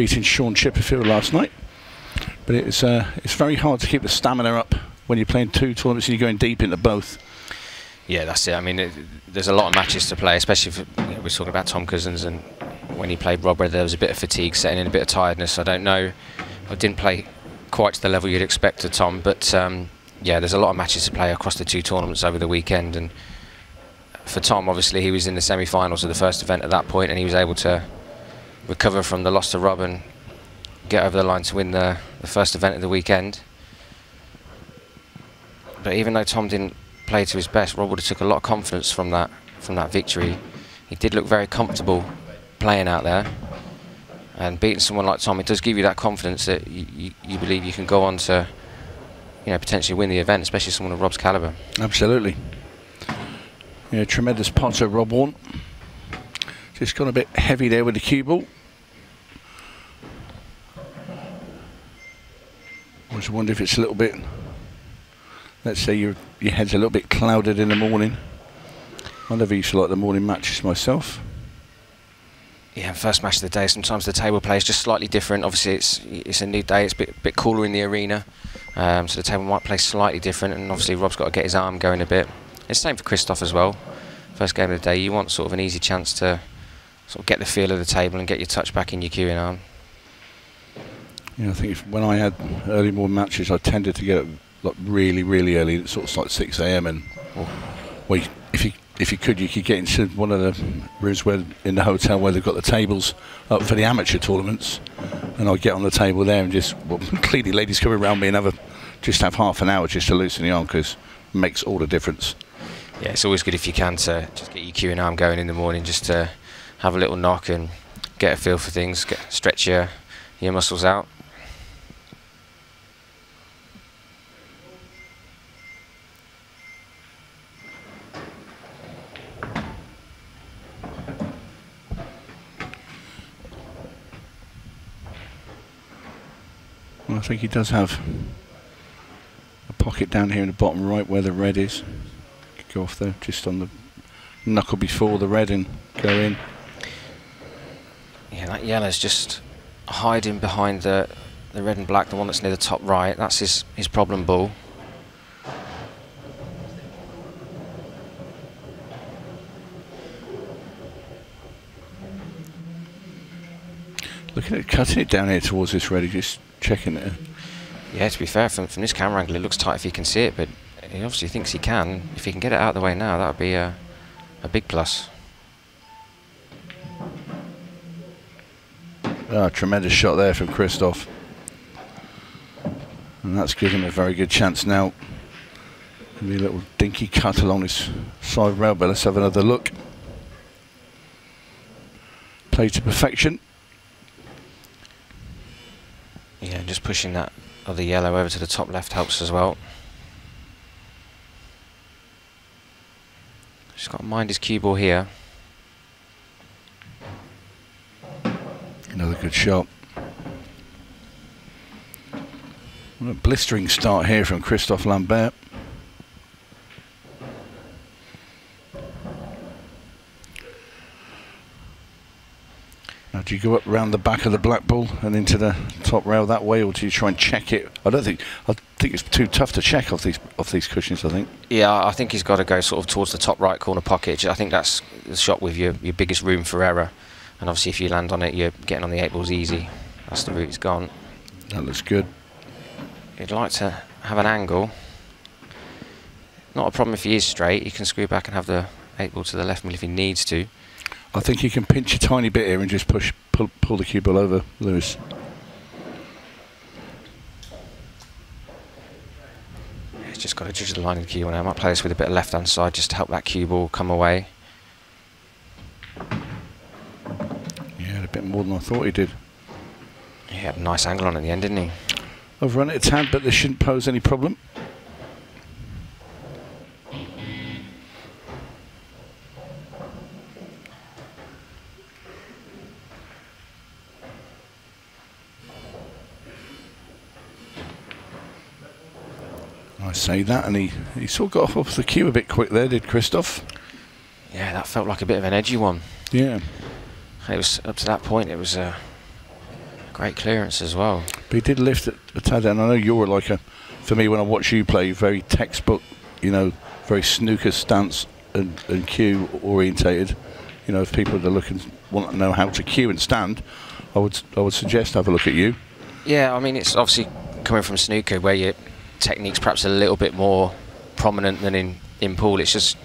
beating Sean Chipperfield last night. But it's very hard to keep the stamina up when you're playing 2 tournaments and you're going deep into both. Yeah, that's it. I mean, there's a lot of matches to play, especially if we're talking about Tom Cousins, and when he played Rob, there was a bit of fatigue setting in, a bit of tiredness. I don't know. I didn't play quite to the level you'd expect of Tom, but yeah, there's a lot of matches to play across the 2 tournaments over the weekend. And for Tom, obviously, he was in the semi-finals of the first event at that point, and he was able to recover from the loss to Rob and get over the line to win the first event of the weekend. But even though Tom didn't play to his best, Rob would have took a lot of confidence from that victory. He did look very comfortable playing out there, and beating someone like Tom, it does give you that confidence that you believe you can go on to, you know, potentially win the event, especially someone of Rob's calibre. Absolutely. Yeah, tremendous potter, Rob Wharne. Just gone a bit heavy there with the cue ball. I just wonder if it's a little bit, let's say your head's a little bit clouded in the morning. I never used to like the morning matches myself. Yeah, first match of the day, sometimes the table play is just slightly different. Obviously it's a new day, it's a bit cooler in the arena, so the table might play slightly different, and obviously Rob's got to get his arm going a bit. It's the same for Christophe as well. First game of the day, you want sort of an easy chance to sort of get the feel of the table and get your touch back in your cueing arm. Yeah, I think when I had early morning matches, I tended to get up like really early, sort of like 6 AM, and well, if you could get into one of the rooms where in the hotel where they've got the tables up for the amateur tournaments, and I'd get on the table there and just, well, clearly ladies come around me and have half an hour just to loosen the arm, because it makes all the difference. Yeah, it's always good if you can to just get your cueing arm going in the morning, just to have a little knock and get a feel for things, stretch your muscles out. Well, I think he does have a pocket down here in the bottom right where the red is. Go off there, just on the knuckle before the red, and go in. Yeah, that yellow's just hiding behind the red and black, the one that's near the top right. That's his problem ball. Looking at cutting it down here towards this red, just checking it. Yeah, to be fair, from this camera angle, it looks tight if he can see it, but he obviously thinks he can. If he can get it out of the way now, that would be a big plus. Tremendous shot there from Christophe. And that's given him a very good chance now. Maybe a little dinky cut along this side rail, but let's have another look. Play to perfection. Yeah, just pushing that other yellow over to the top left helps as well. Just got to mind his cue ball here. Another good shot. What a blistering start here from Christophe Lambert. Now, do you go up round the back of the black ball and into the top rail that way, or do you try and check it? I think it's too tough to check off these cushions, I think. Yeah, I think he's got to go sort of towards the top right corner pocket. I think that's the shot with your biggest room for error. And obviously if you land on it, you're getting on the 8 balls easy. That's the route he's gone. That looks good. He'd like to have an angle. Not a problem if he is straight. He can screw back and have the 8 ball to the left middle if he needs to. I think he can pinch a tiny bit here and just pull the cue ball over, Lewis. He's just got to judge the line of the cue ball now. I might play this with a bit of left-hand side just to help that cue ball come away. Yeah, a bit more than I thought he did. He had a nice angle on at the end, didn't he? I've run it a tad, but this shouldn't pose any problem. I say that, and he sort of got off the cue a bit quick there, did Christophe? Yeah, that felt like a bit of an edgy one. Yeah. It was up to that point. It was a Great clearance as well. But he did lift it a tad, and I know you're like for me when I watch you play, very textbook, you know, very snooker stance and cue orientated. You know, if people that are looking want to know how to cue and stand, I would suggest have a look at you. Yeah, I mean, it's obviously coming from snooker where your technique's perhaps a little bit more prominent than in pool. It's just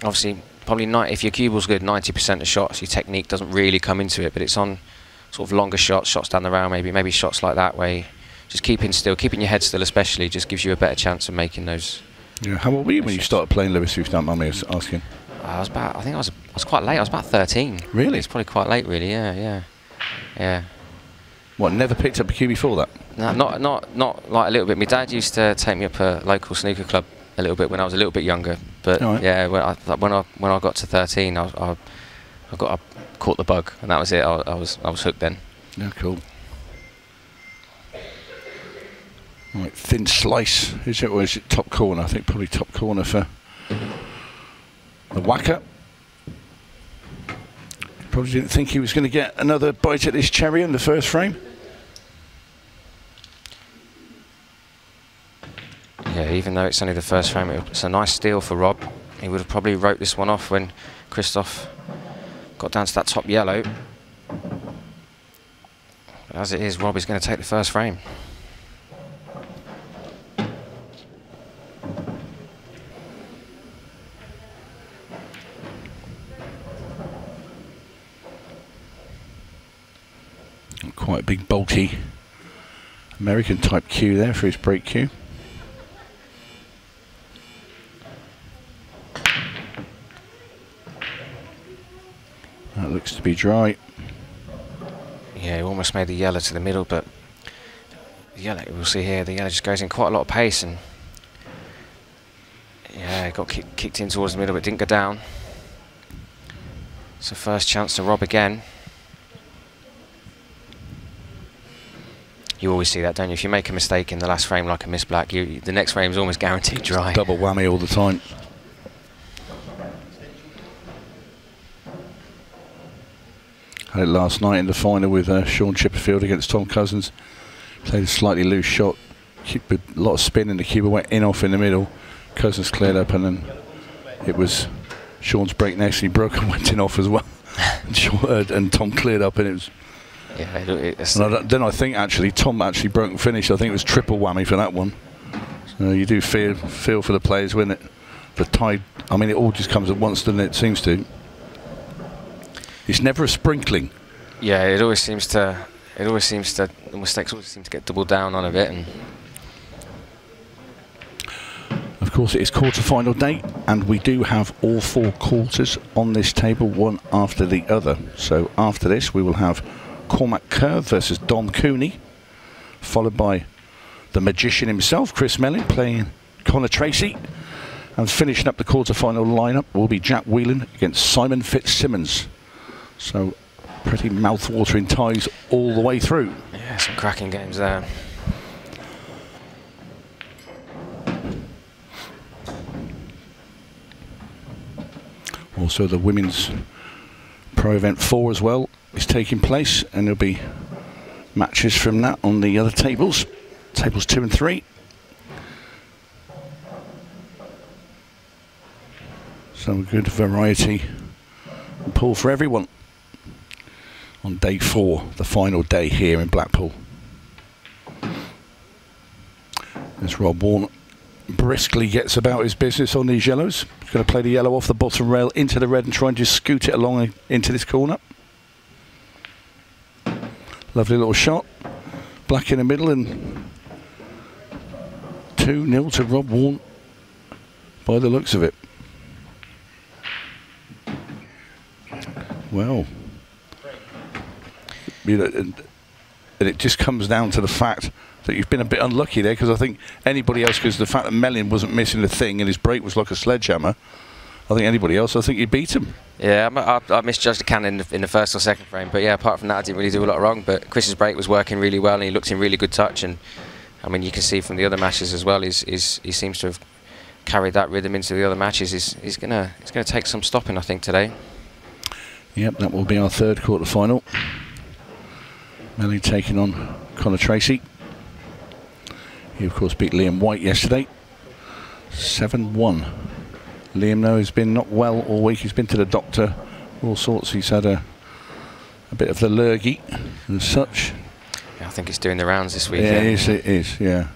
obviously probably if your cue ball's good, 90% of shots, your technique doesn't really come into it, but it's on sort of longer shots down the rail, maybe shots like that where you just keeping your head still, especially, just gives you a better chance of making those. Yeah. How old were you when you started playing, Lewis? If you don't mind me asking. I think I was quite late. I was about 13. Really? It's probably quite late, really. Yeah. What? Never picked up a cue before that? No, not like a little bit. My dad used to take me up a local snooker club a little bit when I was a little bit younger. But right. Yeah, when I got to 13, I caught the bug, and that was it. I was hooked then. Yeah, cool. Right, thin slice, is it, or is it top corner? I think probably top corner for the whacker. Probably didn't think he was going to get another bite at this cherry in the first frame. Yeah, even though it's only the first frame, it's a nice steal for Rob. He would have probably wrote this one off when Christophe got down to that top yellow. But as it is, Rob is going to take the first frame. Quite a big, bulky American type cue there for his break cue. That looks to be dry. Yeah, he almost made the yellow to the middle, but the yellow, we'll see here, the yellow just goes in quite a lot of pace, and yeah, it got kicked in towards the middle, but didn't go down. So first chance to Rob again. You always see that, don't you? If you make a mistake in the last frame, like a miss black, the next frame is almost guaranteed dry. Double whammy all the time. Had it last night in the final with Sean Chipperfield against Tom Cousins. Played a slightly loose shot, with a lot of spin, and the cue went off in the middle. Cousins cleared up, and then it was Sean's break next, and he broke and went in off as well. And Tom cleared up, and it was. Yeah, and then I think actually Tom actually broke and finished. I think it was triple whammy for that one. So you do feel for the players when the tide. I mean, it all just comes at once, doesn't it? It seems to. It's never a sprinkling. Yeah, it always seems to. The mistakes always seem to get doubled down on a bit. And of course, it is quarter-final day, and we do have all four quarters on this table, one after the other. So after this, we will have Cormac Kerr versus Dom Cooney, followed by the magician himself, Chris Mellin, playing Connor Tracy, and finishing up the quarter-final lineup will be Jack Whelan against Simon Fitzsimmons. So pretty mouth-watering ties all the way through. Yeah, some cracking games there. Also the women's Pro Event 4 as well is taking place, and there'll be matches from that on the other tables, tables 2 and 3. So a good variety and pool for everyone on day 4, the final day here in Blackpool. As Rob Wharne briskly gets about his business on these yellows. He's going to play the yellow off the bottom rail into the red and try and just scoot it along into this corner. Lovely little shot. Black in the middle, and 2-0 to Rob Wharne by the looks of it. Well, you know, and it just comes down to the fact that you've been a bit unlucky there, because I think anybody else, because the fact that Mellin wasn't missing a thing and his break was like a sledgehammer, I think anybody else, I think you beat him. Yeah, I misjudged the cannon in the first or second frame, but yeah, apart from that, I didn't really do a lot wrong. But Chris's break was working really well, and he looked in really good touch. And I mean, you can see from the other matches as well, he seems to have carried that rhythm into the other matches. He's gonna take some stopping, I think, today. Yep, that will be our third quarter final. Melly taking on Connor Tracy. He of course beat Liam White yesterday, 7-1. Liam though has been not well all week. He's been to the doctor, all sorts. He's had a bit of the lurgy and such. Yeah, I think it's doing the rounds this week. Yeah, it is, yeah.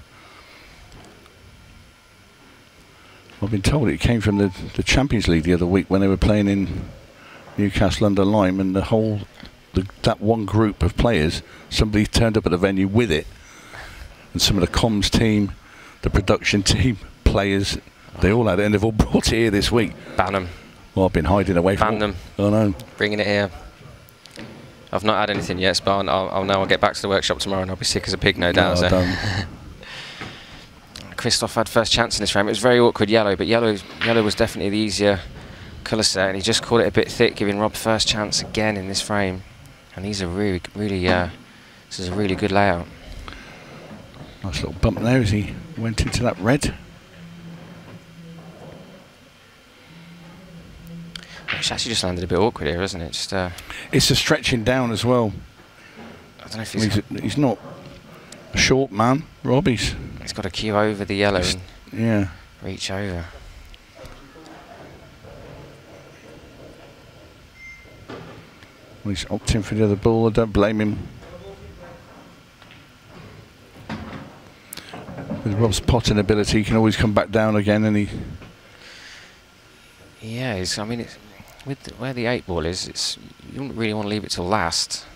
I've been told it came from the Champions League the other week when they were playing in Newcastle under Lyme, and that one group of players, somebody turned up at the venue with it, and some of the comms team, the production team, players, they all had it, and they've all brought it here this week. Ban them. Well, I've been hiding away from Ban them. I know. Bringing it here. I've not had anything yet, but I'll get back to the workshop tomorrow and I'll be sick as a pig, no doubt. No, so. Christophe had first chance in this frame. It was very awkward yellow, but yellow was definitely the easier colour set, and he just caught it a bit thick, giving Rob first chance again in this frame. And these are really, this is a really good layout. Nice little bump there as he went into that red. It's actually just landed a bit awkward here, isn't it? Just it's a stretching down as well. I don't know if he's not a short man, Rob. He's got to queue over the yellow and reach over. Well, he's opting for the other ball. I don't blame him. With Rob's potting ability, he can always come back down again, and he. Yeah, I mean, where the 8 ball is, you don't really want to leave it till last.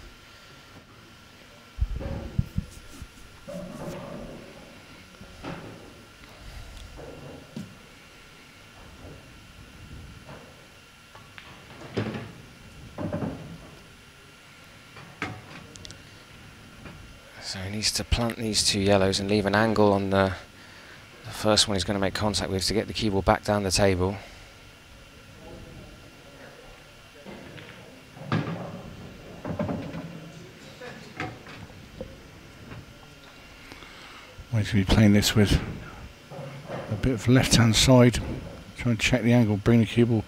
So he needs to plant these 2 yellows and leave an angle on the first one he's going to make contact with to get the cue ball back down the table. He's going to be playing this with a bit of left-hand side, trying to check the angle, bring the cue ball.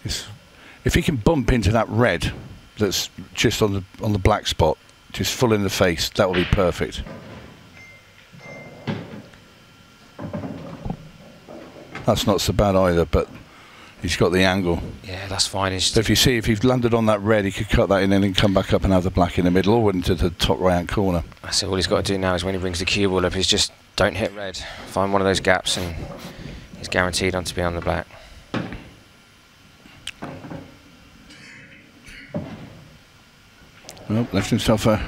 If he can bump into that red that's just on the black spot, just full in the face, that will be perfect. That's not so bad either, but he's got the angle. Yeah, that's fine. So if he's landed on that red, he could cut that in and then come back up and have the black in the middle, or into the top right-hand corner. So all he's got to do now is when he brings the cue ball up, is just don't hit red. Find one of those gaps and he's guaranteed on to be on the black. Well, left himself a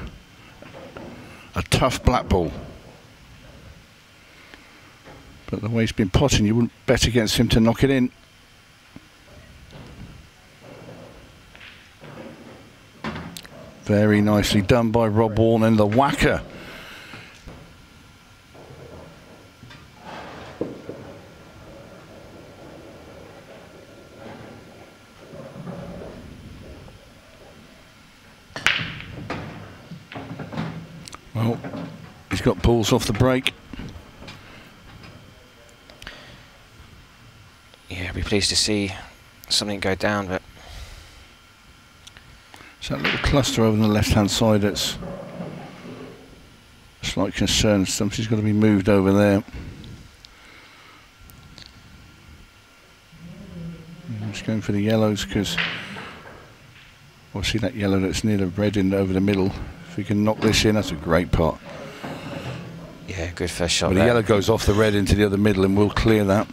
tough black ball. But the way he's been potting, you wouldn't bet against him to knock it in. Very nicely done by Rob Wharne and the whacker. Well, he's got balls off the break. Yeah, I'd be pleased to see something go down, but it's that little cluster over on the left-hand side that's a slight concern. Something's got to be moved over there. I'm just going for the yellows because we'll see that yellow that's near the red in over the middle. If we can knock this in, that's a great pot. yeah, good first shot. But the yellow goes off the red into the other middle, and we'll clear that.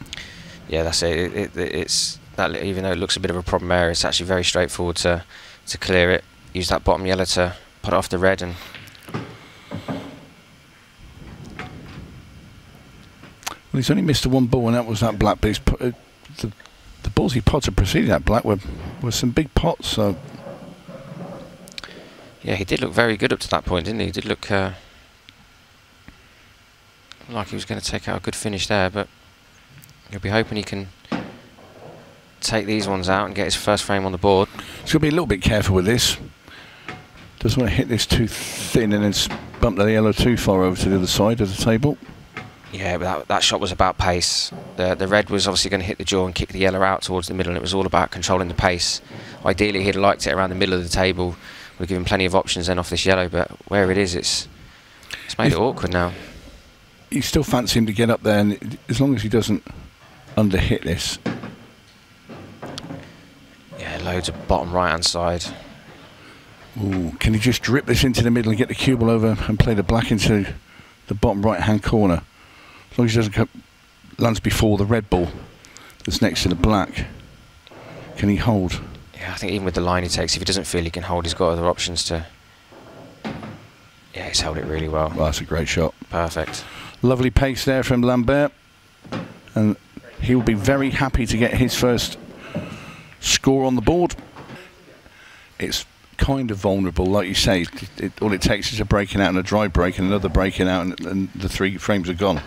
Yeah, that's it. It's that, even though it looks a bit of a problem area, it's actually very straightforward to clear it. Use that bottom yellow to pot it off the red, and well, he's only missed the one ball, and that was that black. But the balls he potted preceding that black were some big pots. So yeah, he did look very good up to that point, didn't he? He did look like he was going to take out a good finish there, but you'll be hoping he can take these ones out and get his first frame on the board. He's got to be a little bit careful with this. Doesn't want to hit this too thin and then bump the yellow too far over to the other side of the table. Yeah, but that shot was about pace. The red was obviously going to hit the jaw and kick the yellow out towards the middle, and it was all about controlling the pace. Ideally, he'd liked it around the middle of the table we're given plenty of options then off this yellow, but where it is, it's made it awkward now. You still fancy him to get up there, and as long as he doesn't underhit this. Yeah, loads of bottom right-hand side. Ooh, can he just drip this into the middle and get the cue ball over and play the black into the bottom right-hand corner? As long as he doesn't lands before the red ball that's next to the black. Can he hold? Yeah, I think even with the line he takes, if he doesn't feel he can hold, he's got other options to... Yeah, he's held it really well. Well, that's a great shot. Perfect. Lovely pace there from Lambert. And he will be very happy to get his first score on the board. It's kind of vulnerable, like you say. All it takes is a breaking out and a dry break and another breaking out, and the 3 frames are gone.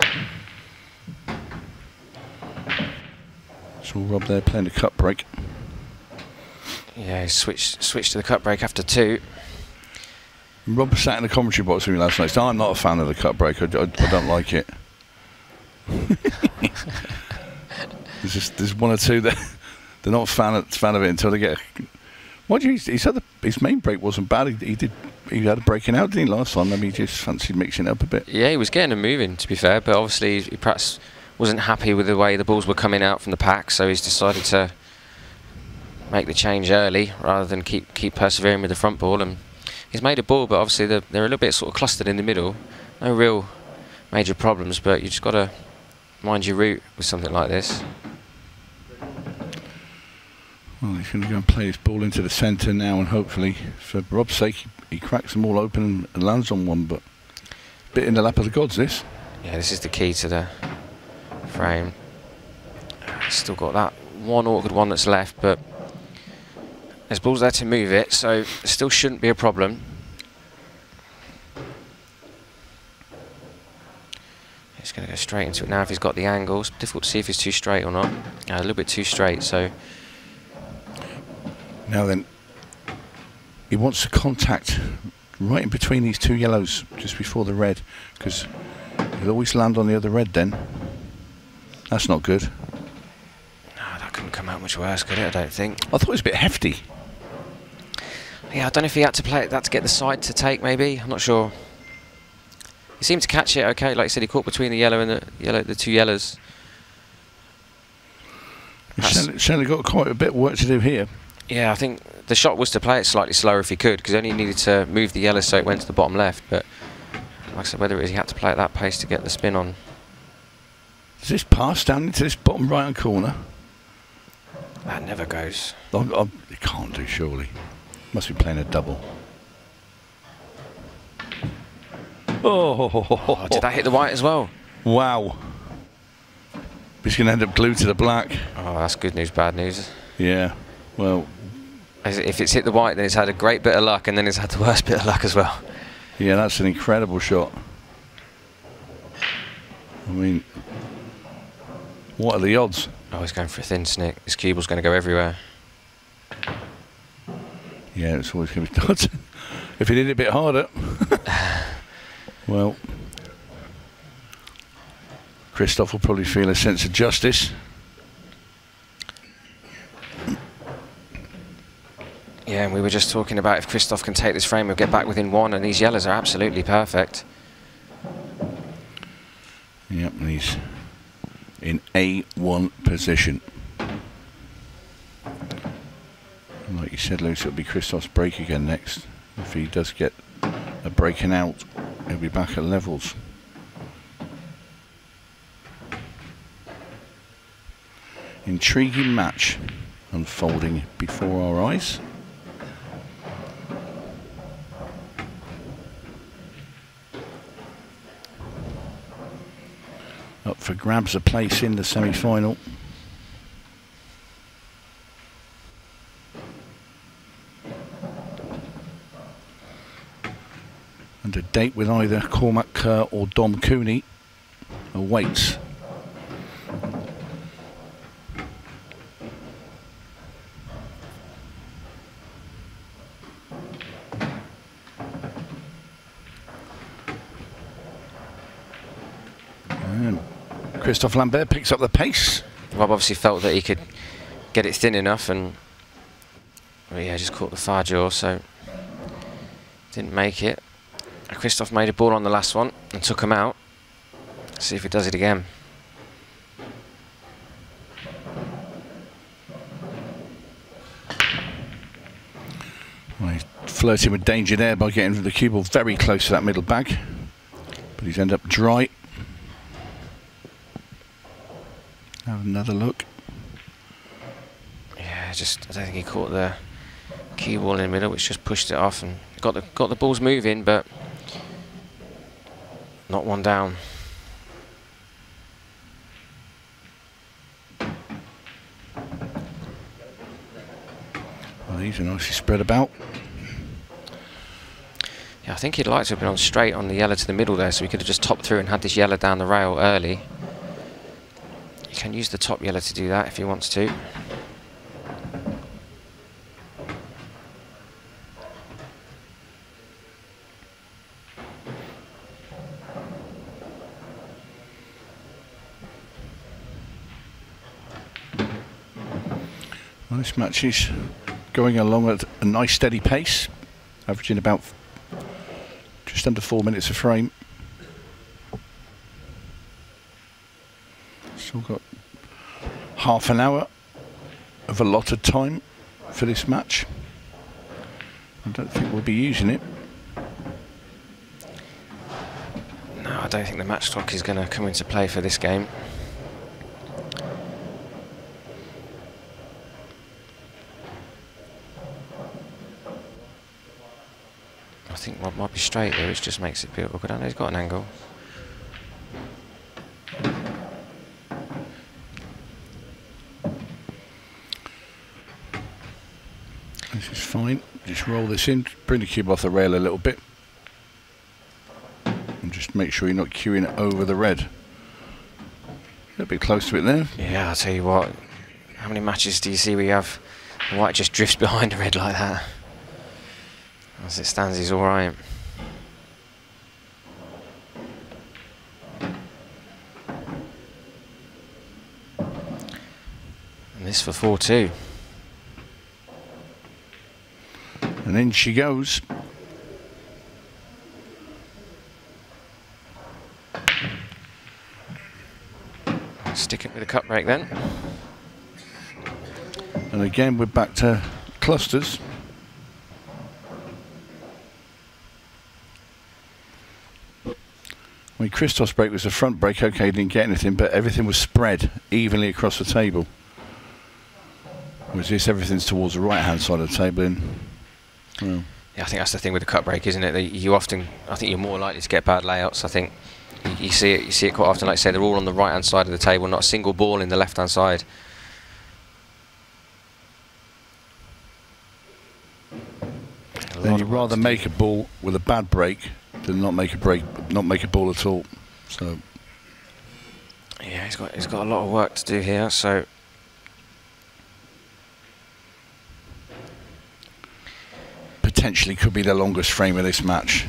So Rob there playing the cut break. Yeah, he switched to the cut break after 2. Rob sat in the commentary box with me last night. So I'm not a fan of the cut break. I don't like it. There's one or two that they're not a fan of it until they get. He said his main break wasn't bad. He had a breaking out, didn't he, last time? Maybe he just fancied mixing it up a bit. Yeah, he was getting them moving, to be fair, but obviously he perhaps wasn't happy with the way the balls were coming out from the pack, so he's decided to make the change early rather than keep persevering with the front ball. And he's made a ball, but obviously they're a little bit sort of clustered in the middle. No real major problems, but you just got to mind your route with something like this. Well, he's going to go and play his ball into the centre now, and hopefully, for Rob's sake, he cracks them all open and lands on one, but a bit in the lap of the gods, this. Yeah, this is the key to the frame. Still got that one awkward one that's left, but there's balls there to move it, so it still shouldn't be a problem. He's going to go straight into it now if he's got the angle. It's difficult to see if he's too straight or not. A little bit too straight, so... Now then, he wants to contact right in between these 2 yellows, just before the red, because he'll always land on the other red then. That's not good. No, that couldn't come out much worse, could it? I don't think. I thought it was a bit hefty. Yeah, I don't know if he had to play that to get the side to take, maybe. I'm not sure. He seemed to catch it okay. Like I said, he caught between the yellow and the 2 yellows. He's certainly got quite a bit of work to do here. Yeah, I think the shot was to play it slightly slower if he could, because only needed to move the yellow so it went to the bottom left. But like I said, whether it was he had to play at that pace to get the spin on. Does this pass down into this bottom right hand corner? That never goes. It can't do, surely. Must be playing a double. Oh, did that hit the white as well? Wow. He's going to end up glued to the black. Oh, that's good news, bad news. Yeah, well... If it's hit the white, then it's had a great bit of luck, and then it's had the worst bit of luck as well. Yeah, that's an incredible shot. I mean, what are the odds? Oh, he's going for a thin snick. His cue ball's going to go everywhere. Yeah, it's always going to be dodgy. If he did it a bit harder. Well, Christophe will probably feel a sense of justice. Yeah, and we were just talking about if Christophe can take this frame, he'll get back within 1, and these yellows are absolutely perfect. Yep, and he's in A1 position. And like you said, Luce, it'll be Christophe's break again next. If he does get a breaking out, he'll be back at levels. Intriguing match unfolding before our eyes. Up for grabs a place in the semi-final. And a date with either Cormac Kerr or Dom Cooney awaits. And Christophe Lambert picks up the pace. Rob obviously felt that he could get it thin enough, and well, yeah, just caught the far jaw, so Didn't make it. Christophe made a ball on the last one and took him out. Let's see if he does it again. Well, he's flirting with danger there by getting the cue ball very close to that middle bag, but he's ended up dry. Have another look. Yeah, I don't think he caught the cue ball in the middle, which just pushed it off and got the balls moving, but not one down. Well, these are nicely spread about. Yeah, I think he'd like to have been on straight on the yellow to the middle there, so he could have just topped through and had this yellow down the rail early. He can use the top yellow to do that if he wants to. Well, this match is going along at a nice steady pace, averaging about just under 4 minutes a frame. Still got half an hour of allotted time for this match. I don't think we'll be using it. No, I don't think the match clock is going to come into play for this game. I think what might be straight here, which just makes it feel awkward. I know he's got an angle. This is fine. Just roll this in, bring the cube off the rail a little bit, and just make sure you're not cueing it over the red. A little bit close to it there. Yeah, I'll tell you what. How many matches do you see where you have the white just drifts behind the red like that? As it stands, he's all right. And this for 4-2. And in she goes. Stick it with a cut break then. And again, we're back to clusters. I mean, Christophe's break was a front break, okay, didn't get anything, but everything was spread evenly across the table. Whereas this, everything's towards the right-hand side of the table. Well. Yeah, I think that's the thing with the cut break, isn't it? That you often, I think you're more likely to get bad layouts. I think you see it quite often. Like I say, they're all on the right-hand side of the table, not a single ball in the left-hand side. Then you'd rather make a ball with a bad break than not make a ball at all. So yeah, he's got a lot of work to do here. So potentially could be the longest frame of this match.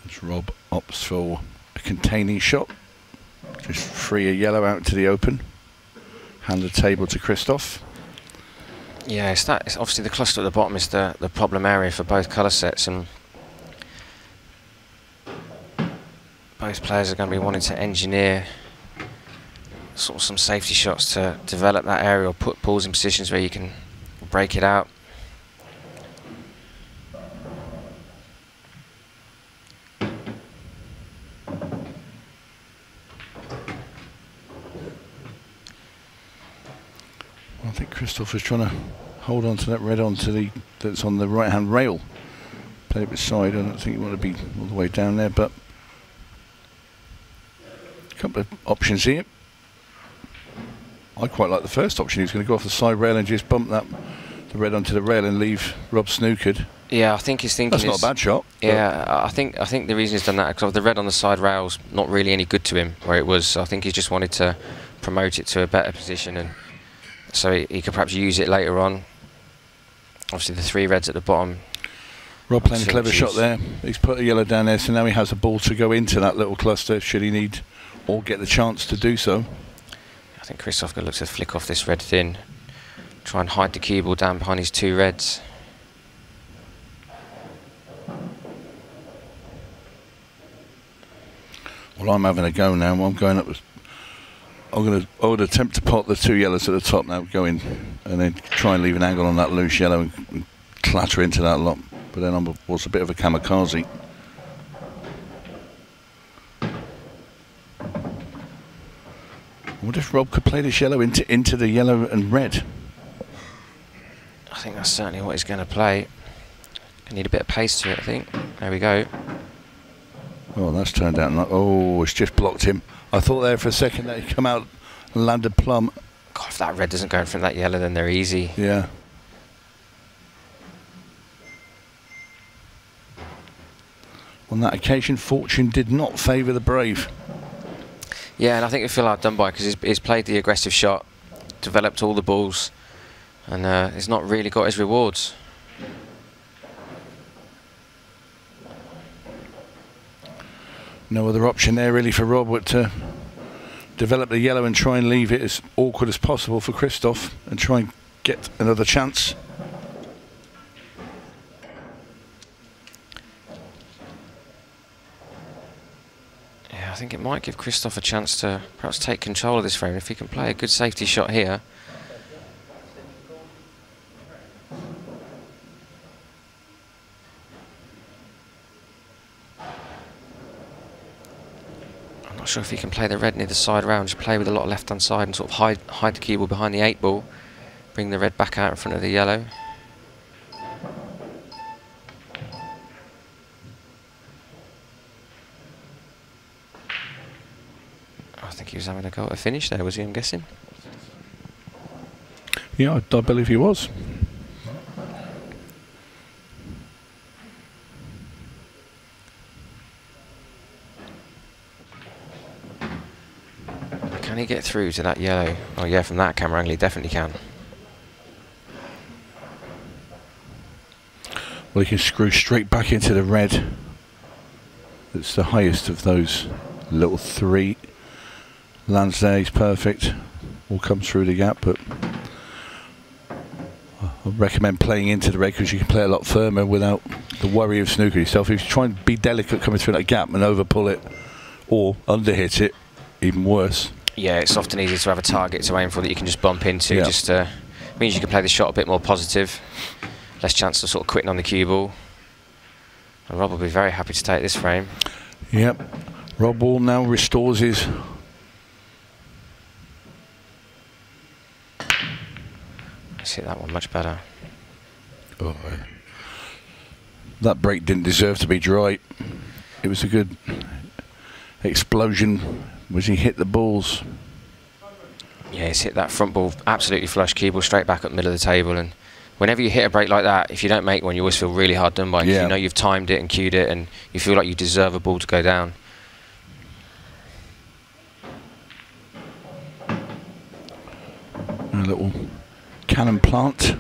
As Rob opts for a containing shot, just free a yellow out to the open, hand the table to Christophe. yeah, it's obviously the cluster at the bottom is the problem area for both colour sets, and both players are going to be wanting to engineer sort of some safety shots to develop that area or put balls in positions where you can break it out. I think Christophe is trying to hold on to that red that's on the right hand rail. Play it beside. I don't think you want to be all the way down there, but a couple of options here. I quite like the first option. He's going to go off the side rail and just bump the red onto the rail and leave Rob snookered. Yeah, I think he's thinking that's not a bad shot. Yeah, I think the reason he's done that is because the red on the side rail's not really any good to him where it was. So I think he's just wanted to promote it to a better position, and so he could perhaps use it later on. Obviously, the three reds at the bottom. Rob playing a clever shot there. He's put a yellow down there, so now he has a ball to go into that little cluster should he need or get the chance to do so. I think Christophe looks to flick off this red thin. Try and hide the cue ball down behind his 2 reds. Well, I'm having a go now. I'm going up. I would attempt to pot the 2 yellows at the top now, go in, and then try and leave an angle on that loose yellow and clatter into that lot. But then I'm also a bit of a kamikaze. What if Rob could play this yellow into the yellow and red? I think that's certainly what he's going to play. I need a bit of pace to it, I think. There we go. Oh, that's turned out like, oh, it's just blocked him. I thought there for a second that he'd come out and landed plumb. God, if that red doesn't go in front of that yellow, then they're easy. Yeah. On that occasion, fortune did not favour the brave. Yeah, and I think we feel hard done by because he's played the aggressive shot, developed all the balls, and he's not really got his rewards. No other option there really for Rob but to develop the yellow and try and leave it as awkward as possible for Christophe and try and get another chance. Yeah, I think it might give Christophe a chance to perhaps take control of this frame if he can play a good safety shot here. Not sure if he can play the red near the side round, just play with a lot of left hand side and sort of hide the cue ball behind the 8 ball, bring the red back out in front of the yellow. I think he was having a go at a finish there, was he, I'm guessing? Yeah, I believe he was. Can he get through to that yellow? Oh yeah, from that camera angle he definitely can. Well, he can screw straight back into the red. It's the highest of those little 3. Lands there, he's perfect. Will come through the gap, but I recommend playing into the red because you can play a lot firmer without the worry of snooker yourself. If you try and be delicate coming through that gap and overpull it or underhit it, even worse. Yeah, it's often easier to have a target to aim for that you can just bump into. Yeah. Just means you can play the shot a bit more positive, less chance of sort of quitting on the cue ball. And Rob will be very happy to take this frame. Yep, Rob Wharne now restores his. Let's hit that one much better. Oh, that break didn't deserve to be dry. It was a good explosion as he hit the balls. Yeah, he's hit that front ball absolutely flush, cue ball straight back up the middle of the table. And whenever you hit a break like that, if you don't make one, you always feel really hard done by. Yeah. You know you've timed it and cued it, and you feel like you deserve a ball to go down. A little cannon plant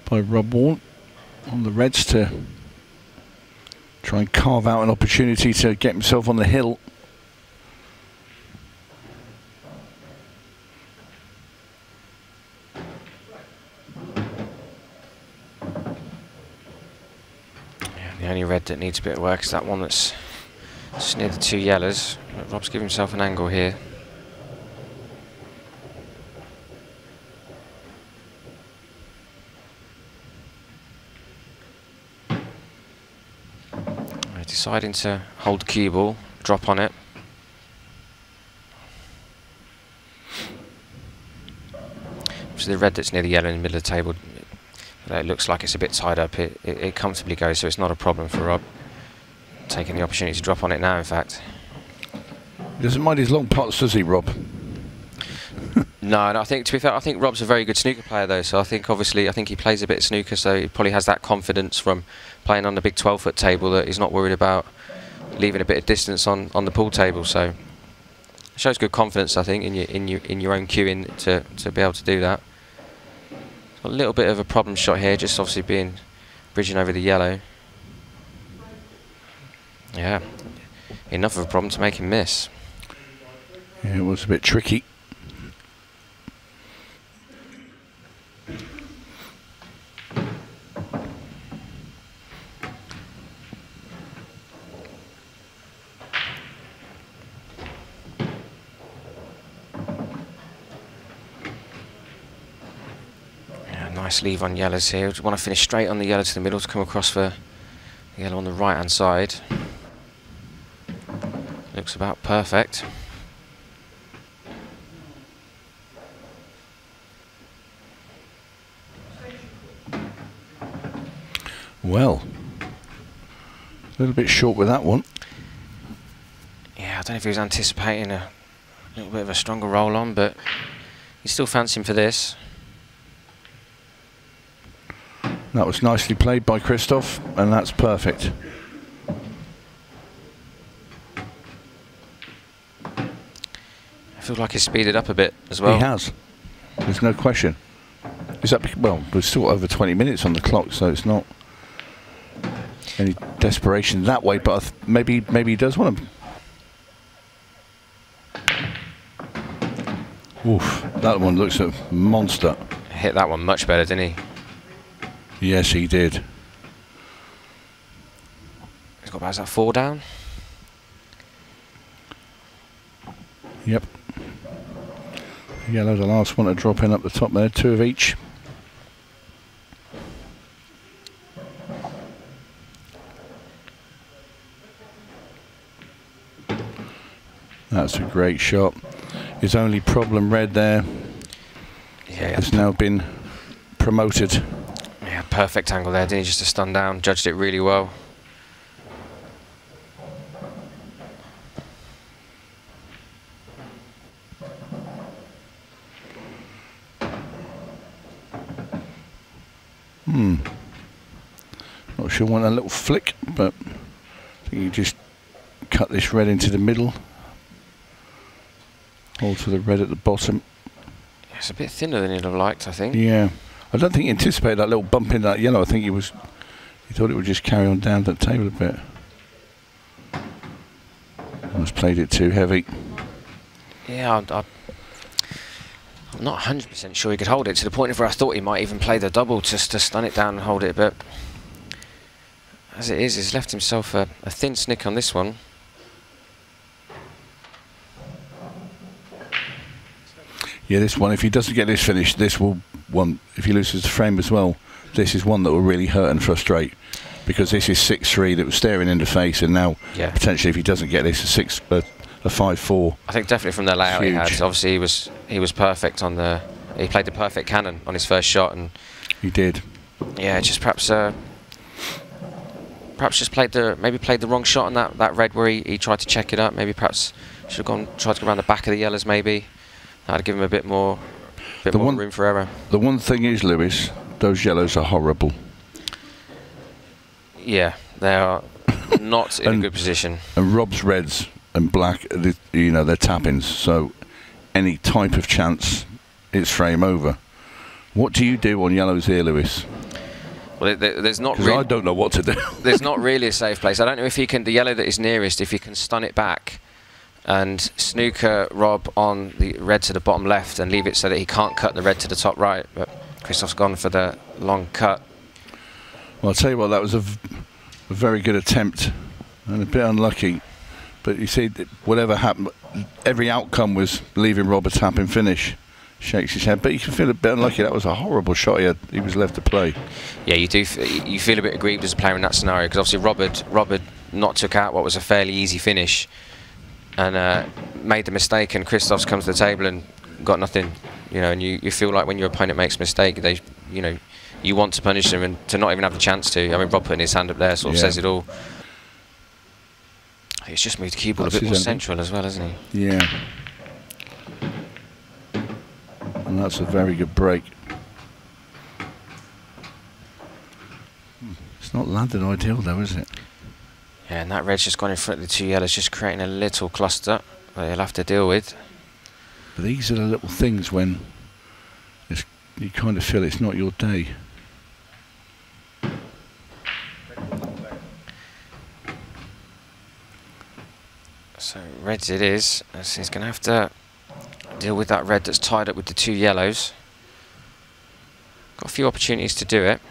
by Rob Wharne on the reds to try and carve out an opportunity to get himself on the hill. The only red that needs a bit of work is that one that's just near the 2 yellows. But Rob's giving himself an angle here. He's deciding to hold the cue ball, drop on it. So the red that's near the yellow in the middle of the table, it looks like it's a bit tied up. It comfortably goes, so it's not a problem for Rob. Taking the opportunity to drop on it now, in fact. He doesn't mind his long pots, does he, Rob? No, I think, to be fair, I think Rob's a very good snooker player, though. So I think, obviously, he plays a bit of snooker, so he probably has that confidence from playing on the big 12-foot table that he's not worried about leaving a bit of distance on the pool table. So it shows good confidence, I think, in your own cueing to be able to do that. A little bit of a problem shot here, just obviously bridging over the yellow. Yeah, enough of a problem to make him miss. Yeah, it was a bit tricky. Nice leave on yellows here. We want to finish straight on the yellow to the middle to come across for the yellow on the right hand side. Looks about perfect. Well, a little bit short with that one. Yeah, I don't know if he was anticipating a little bit of a stronger roll on, but he's still fancying for this. That was nicely played by Christophe, and that's perfect. I feel like he's speeded up a bit as well. He has. There's no question. Is that well? We're still over 20 minutes on the clock, so it's not any desperation that way. But maybe he does want to. Oof! That one looks a monster. Hit that one much better, didn't he? Yes, he did. He's got about that 4 down. Yep. Yellow, the last one to drop in up the top there, 2 of each. That's a great shot. His only problem, red there, has now been promoted. Yeah, perfect angle there, didn't he? Just a stun down, judged it really well. Not sure, want a little flick, but I think you just cut this red into the middle. Hold to the red at the bottom. It's a bit thinner than he'd have liked, I think. Yeah, I don't think he anticipated that little bump in that yellow. I think he thought it would just carry on down the table a bit. Almost played it too heavy. Yeah, I'm not 100% sure he could hold it, to the point of where I thought he might even play the double just to stun it down and hold it, but as it is, he's left himself a thin snick on this one. Yeah, this one, if he doesn't get this finished, this will one. If he loses the frame as well, this is one that will really hurt and frustrate, because this is 6-3 that was staring in the face, and now potentially if he doesn't get this, a 5-4. I think definitely from the layout Huge. he had. Obviously, he was perfect on the. He played the perfect cannon on his first shot, and he did. Yeah, just perhaps just played the wrong shot on that red where he tried to check it up. Maybe perhaps should have tried to go around the back of the yellows. Maybe that'd give him a bit more room for error. The one thing is, Lewis, those yellows are horrible. Yeah, they are not in a good position. And Rob's reds and black, you know, they're tap-ins, so any type of chance, it's frame over. What do you do on yellows here, Lewis? Well, there's not. Because I don't know what to do. There's not really a safe place. I don't know if he can. The yellow that is nearest, if he can stun it back and snooker Rob on the red to the bottom left and leave it so that he can't cut the red to the top right. But Christophe's gone for the long cut. Well, I'll tell you what, that was a very good attempt and a bit unlucky. But you see, whatever happened, every outcome was leaving Rob a tap and finish. Shakes his head, but you can feel a bit unlucky. That was a horrible shot he was left to play. Yeah, you do. You feel a bit aggrieved as a player in that scenario, because obviously Rob had not took out what was a fairly easy finish and made the mistake, and Christophe's come to the table and got nothing. You know, and you feel like when your opponent makes a mistake, you want to punish them, and to not even have the chance to. I mean, Rob putting his hand up there sort of says it all. He's just moved the cue ball a bit more central as well, hasn't he? Yeah. And that's a very good break. It's not landed ideal though, is it? Yeah, and that red's just gone in front of the two yellows, just creating a little cluster that he'll have to deal with. But these are the little things when you kind of feel it's not your day. So reds it is, so he's going to have to deal with that red that's tied up with the two yellows. Got a few opportunities to do it.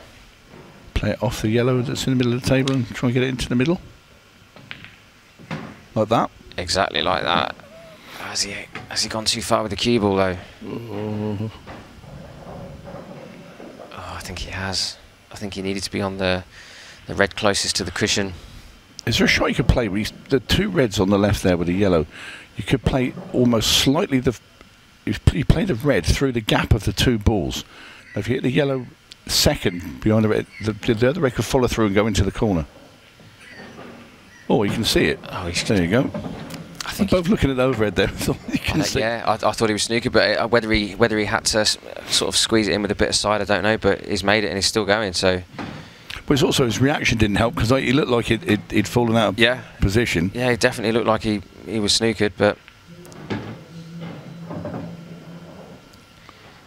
Play it off the yellow that's in the middle of the table and try and get it into the middle. Like that. Exactly like that. Has he gone too far with the cue ball though? Oh, think he has. I think he needed to be on the red closest to the cushion. Is there a shot you could play with the 2 reds on the left there with the yellow? You could play almost slightly you play the red through the gap of the 2 balls. If you hit the yellow second behind the red, the other red could follow through and go into the corner. Oh, you can see it. Oh, there you go. I think both looking at the overhead there. You can see. Yeah, I thought he was snookered, but whether he had to sort of squeeze it in with a bit of side, I don't know. But he's made it and he's still going. So. But it's also his reaction didn't help because he looked like he'd fallen out of position. Yeah, he definitely looked like he was snookered, but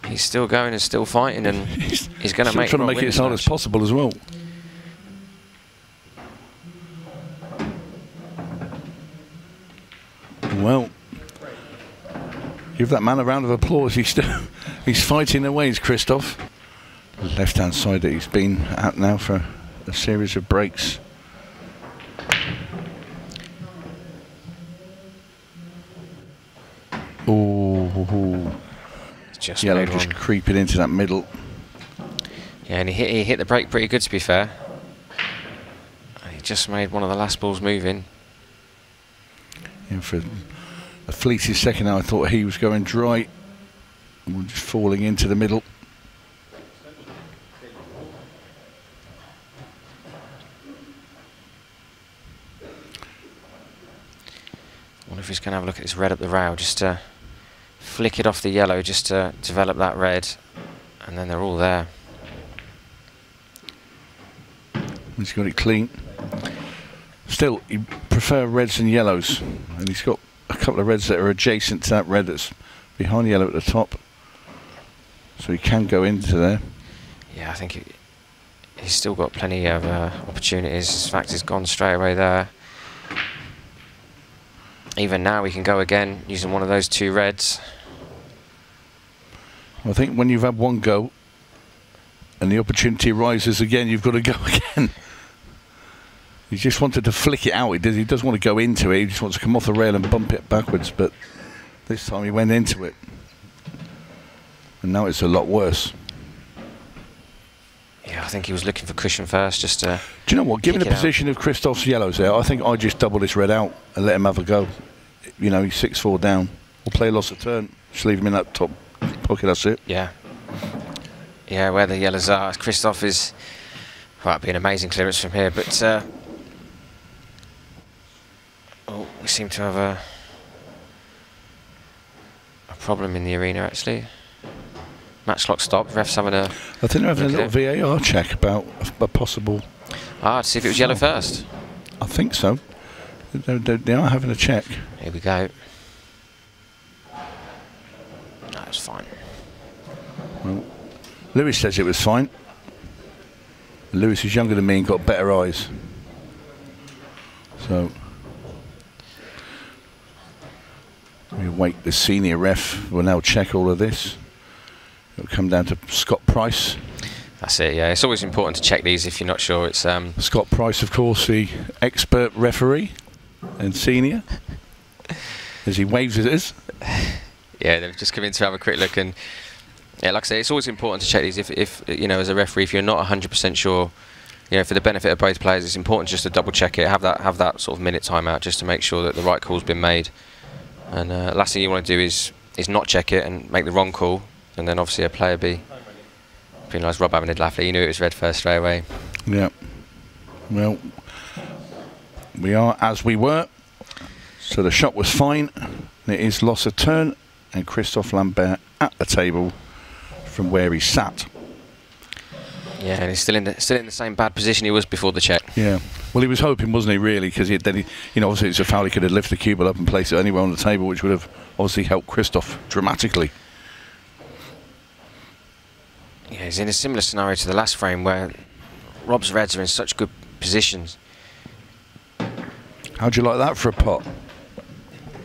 he's still going and still fighting, and he's going to make. Trying to make it as hard as possible as well. Well, give that man a round of applause. He's fighting away, he's Christophe. Left-hand side that he's been at now for a series of breaks. Oh, yellow just creeping into that middle. Yeah, and he hit the break pretty good, to be fair. He just made one of the last balls move in. And for a fleeting second, I thought he was going dry, just falling into the middle. I wonder if he's going to have a look at this red up the rail, just to flick it off the yellow, just to develop that red, and then they're all there. He's got it clean. Still, you prefer reds and yellows, and he's got a couple of reds that are adjacent to that red that's behind the yellow at the top, so he can go into there. Yeah, I think he's still got plenty of opportunities. In fact, he's gone straight away there. Even now, he can go again using one of those 2 reds. I think when you've had one go and the opportunity arises again, you've got to go again. He just wanted to flick it out. He does want to go into it. He just wants to come off the rail and bump it backwards. But this time he went into it. And now it's a lot worse. Yeah, I think he was looking for cushion first, just to. Do you know what? Given the position of Christophe's yellows there, I think I'd just double this red out and let him have a go. You know, he's 6-4 down. We'll play loss of turn. Just leave him in that top pocket. That's it. Yeah. Yeah, where the yellows are. Christophe is. Well, that'd be an amazing clearance from here, but. Oh, we seem to have a problem in the arena, actually. Match clock stopped. Ref's having a. I think they're having a little VAR check about a possible. To see if it was yellow first. I think so. They are having a check. Here we go. No, it's fine. Well, Lewis says it was fine. Lewis is younger than me and got better eyes. So we wait. The senior ref will now check all of this. It'll come down to Scott Price. That's it, yeah. It's always important to check these if you're not sure. It's Scott Price, of course, the expert referee and senior, as he waves at us. Yeah, they've just come in to have a quick look, and yeah, like I say, it's always important to check these. If you know, as a referee, if you're not 100% sure, you know, for the benefit of both players, it's important just to double check it. Have that sort of minute timeout just to make sure that the right call's been made. And last thing you want to do is not check it and make the wrong call, and then obviously a player be penalised. Rob having a laugh there. You knew it was red first straight away. Yeah. Well, we are as we were. So the shot was fine. It is loss of turn, and Christophe Lambert at the table from where he sat. Yeah, and he's still in the same bad position he was before the check. Yeah. Well, he was hoping, wasn't he, really? Because you know, obviously it's a foul. He could have lifted the cue ball up and placed it anywhere on the table, which would have obviously helped Christophe dramatically. Yeah, he's in a similar scenario to the last frame where Rob's reds are in such good positions. How'd you like that for a pot?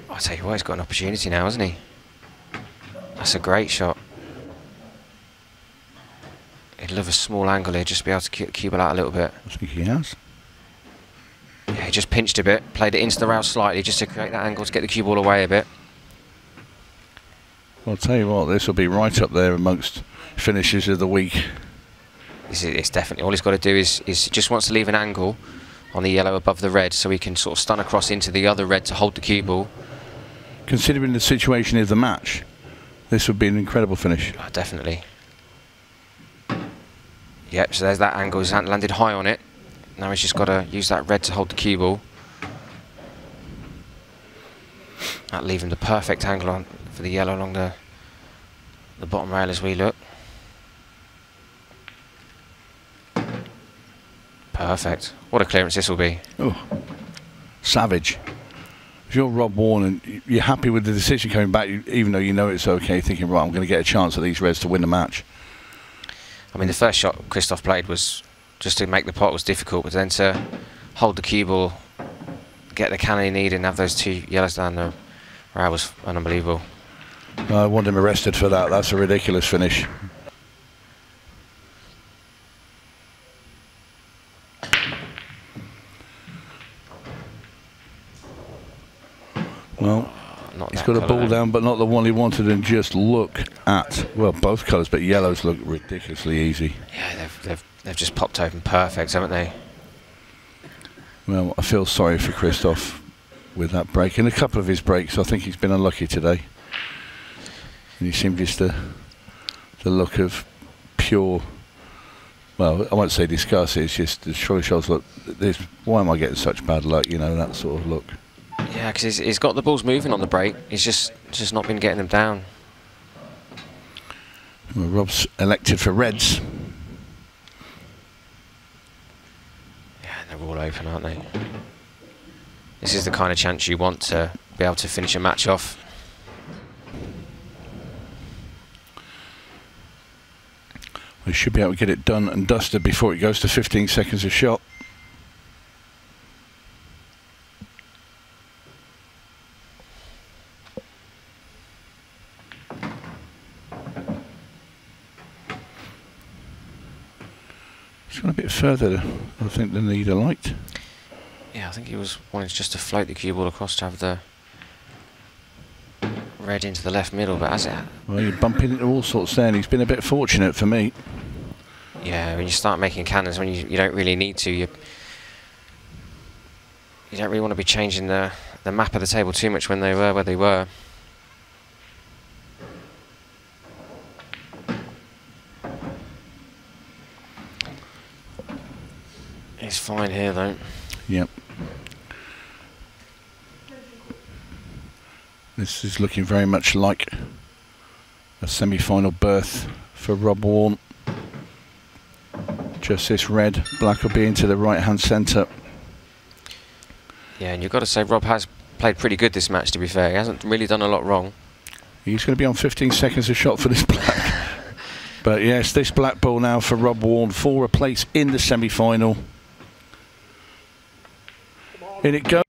I'll tell you what, he's got an opportunity now, hasn't he? That's a great shot. He'd love a small angle here, just to be able to keep the cue ball out a little bit. I think he has. Yeah, he just pinched a bit, played it into the rail slightly just to create that angle to get the cue ball away a bit. Well, I'll tell you what, this will be right up there amongst finishes of the week. It's definitely all he's got to do is just wants to leave an angle on the yellow above the red, so he can sort of stun across into the other red to hold the cue ball. Considering the situation of the match, this would be an incredible finish. Oh, definitely. Yep, so there's that angle. He's landed high on it. Now he's just got to use that red to hold the cue ball. That leave him the perfect angle on for the yellow along the bottom rail as we look. Perfect. What a clearance this will be. Oh, savage. If you're Rob Wharne and you're happy with the decision coming back, even though you know it's okay, thinking, right, I'm going to get a chance at these reds to win the match. I mean, the first shot Christophe played was just to make the pot was difficult, but then to hold the cue ball, get the cannon he needed and have those two yellows down the rail was unbelievable. I want him arrested for that. That's a ridiculous finish. Well, he's got a ball down, but not the one he wanted, and just look at, well, both colours, but yellows look ridiculously easy. Yeah, they've just popped open perfect, haven't they? Well, I feel sorry for Christophe with that break. In a couple of his breaks, I think he's been unlucky today. And he seemed just the look of pure, well, I won't say disgust, it's just the shows look, why am I getting such bad luck, you know, that sort of look. Yeah, because he's got the balls moving on the break. He's just not been getting them down. Well, Rob's elected for reds. Yeah, they're all open, aren't they? This is the kind of chance you want to be able to finish a match off. We should be able to get it done and dusted before it goes to 15 seconds a shot. It's gone a bit further, I think, than he'd have liked. Yeah, I think he was wanting just to float the cue ball across to have the red into the left middle, but as it... Well, you're bumping into all sorts there, and he's been a bit fortunate for me. Yeah, when you start making cannons when you don't really need to, you don't really want to be changing the map of the table too much when they were where they were. He's fine here though. Yep. This is looking very much like a semi-final berth for Rob Wharne. Just this red, black will be into the right-hand centre. Yeah, and you've got to say Rob has played pretty good this match, to be fair. He hasn't really done a lot wrong. He's going to be on 15 seconds a shot for this black. But yes, this black ball now for Rob Wharne for a place in the semi-final. In it goes.